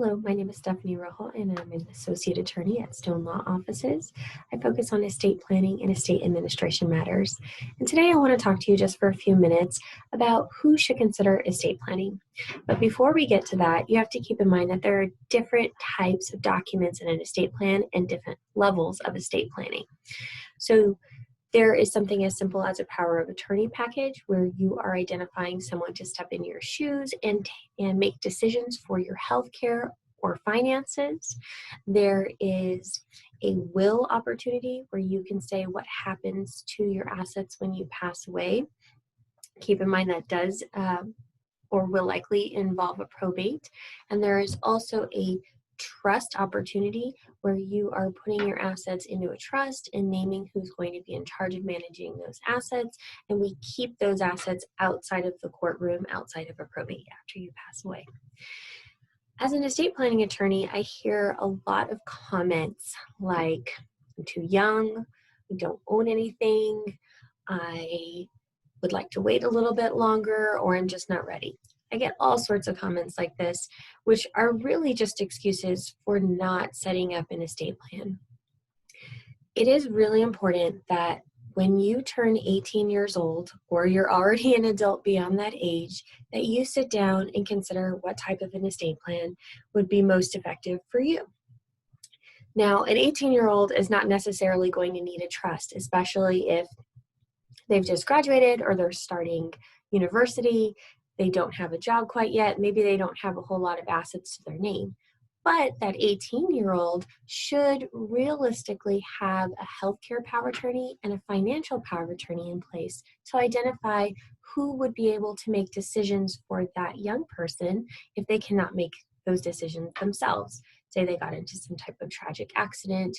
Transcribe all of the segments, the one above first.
Hello, my name is Stephanie Rojo, and I'm an associate attorney at Stone Law Offices. I focus on estate planning and estate administration matters. And today I want to talk to you just for a few minutes about who should consider estate planning. But before we get to that, you have to keep in mind that there are different types of documents in an estate plan and different levels of estate planning. So there is something as simple as a power of attorney package where you are identifying someone to step in your shoes and make decisions for your healthcare or finances. There is a will opportunity where you can say what happens to your assets when you pass away. Keep in mind that does or will likely involve a probate. And there is also a trust opportunity where you are putting your assets into a trust and naming who's going to be in charge of managing those assets. And we keep those assets outside of the courtroom, outside of a probate after you pass away. As an estate planning attorney, I hear a lot of comments like, I'm too young, I don't own anything, I would like to wait a little bit longer, or I'm just not ready. I get all sorts of comments like this, which are really just excuses for not setting up an estate plan. It is really important that when you turn 18 years old, or you're already an adult beyond that age, that you sit down and consider what type of an estate plan would be most effective for you. Now, an 18-year-old is not necessarily going to need a trust, especially if they've just graduated or they're starting university. They don't have a job quite yet. Maybe they don't have a whole lot of assets to their name. But that 18-year-old should realistically have a healthcare power of attorney and a financial power of attorney in place to identify who would be able to make decisions for that young person if they cannot make those decisions themselves. Say they got into some type of tragic accident,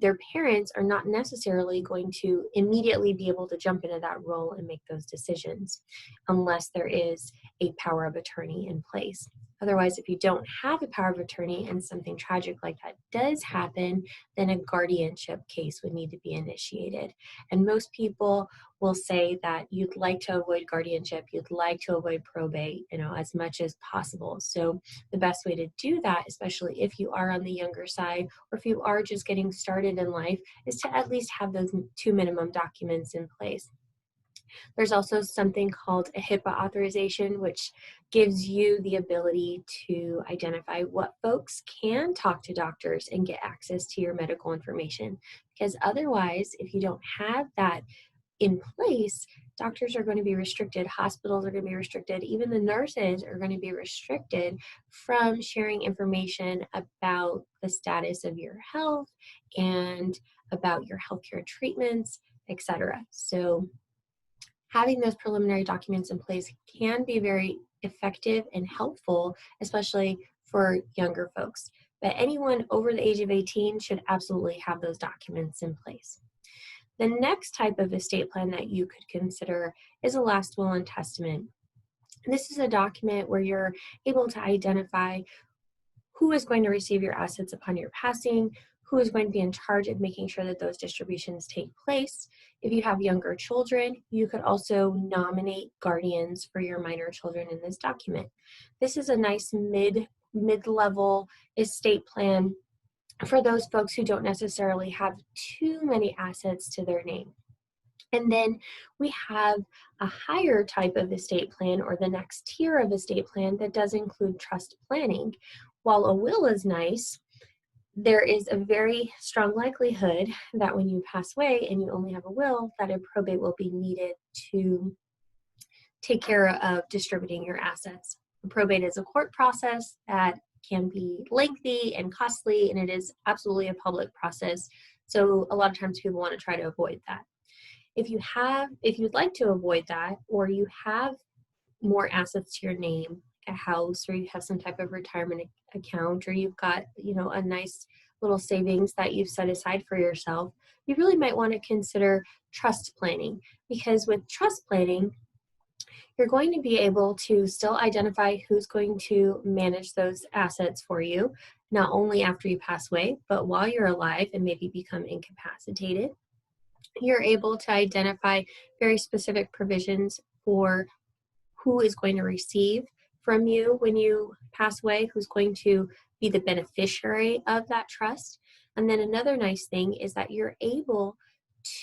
their parents are not necessarily going to immediately be able to jump into that role and make those decisions unless there is a power of attorney in place. Otherwise, if you don't have a power of attorney and something tragic like that does happen, then a guardianship case would need to be initiated. And most people will say that you'd like to avoid guardianship, you'd like to avoid probate, as much as possible. So the best way to do that, especially if you are on the younger side or if you are just getting started in life, is to at least have those two minimum documents in place. There's also something called a HIPAA authorization, which gives you the ability to identify what folks can talk to doctors and get access to your medical information. Because otherwise, if you don't have that in place, doctors are going to be restricted, hospitals are going to be restricted, even the nurses are going to be restricted from sharing information about the status of your health and about your healthcare treatments, etc. So having those preliminary documents in place can be very effective and helpful, especially for younger folks. But anyone over the age of 18 should absolutely have those documents in place. The next type of estate plan that you could consider is a last will and testament. This is a document where you're able to identify who is going to receive your assets upon your passing, who is going to be in charge of making sure that those distributions take place. If you have younger children, you could also nominate guardians for your minor children in this document. This is a nice mid-level estate plan for those folks who don't necessarily have too many assets to their name. And then we have a higher type of estate plan, or the next tier of estate plan, that does include trust planning. While a will is nice, there is a very strong likelihood that when you pass away and you only have a will, that a probate will be needed to take care of distributing your assets. A probate is a court process that can be lengthy and costly, and it is absolutely a public process. So a lot of times people want to try to avoid that. If you'd like to avoid that, or you have more assets to your name, a house, or you have some type of retirement account, or you've got, a nice little savings that you've set aside for yourself, you really might want to consider trust planning, because with trust planning, you're going to be able to still identify who's going to manage those assets for you, not only after you pass away, but while you're alive and maybe become incapacitated. You're able to identify very specific provisions for who is going to receive from you when you pass away, who's going to be the beneficiary of that trust. And then another nice thing is that you're able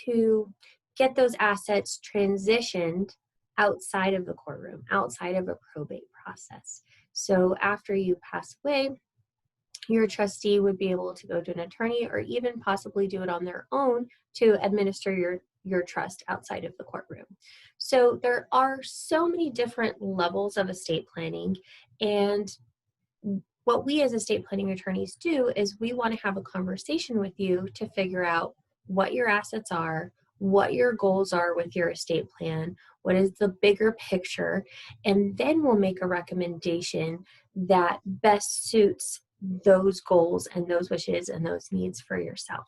to get those assets transitioned outside of the courtroom, outside of a probate process. So after you pass away, your trustee would be able to go to an attorney or even possibly do it on their own to administer your trust outside of the courtroom. So there are so many different levels of estate planning, and what we as estate planning attorneys do is we want to have a conversation with you to figure out what your assets are, what your goals are with your estate plan, what is the bigger picture, and then we'll make a recommendation that best suits those goals and those wishes and those needs for yourself.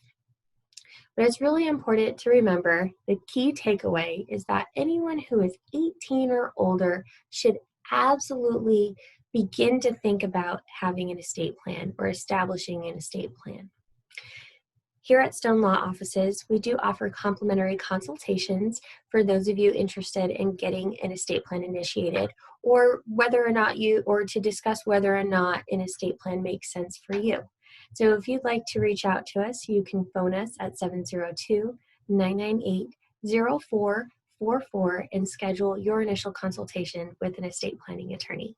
But it's really important to remember the key takeaway is that anyone who is 18 or older should absolutely begin to think about having an estate plan or establishing an estate plan. Here at Stone Law Offices, we do offer complimentary consultations for those of you interested in getting an estate plan initiated, or to discuss whether or not an estate plan makes sense for you. So if you'd like to reach out to us, you can phone us at 702-998-0444 and schedule your initial consultation with an estate planning attorney.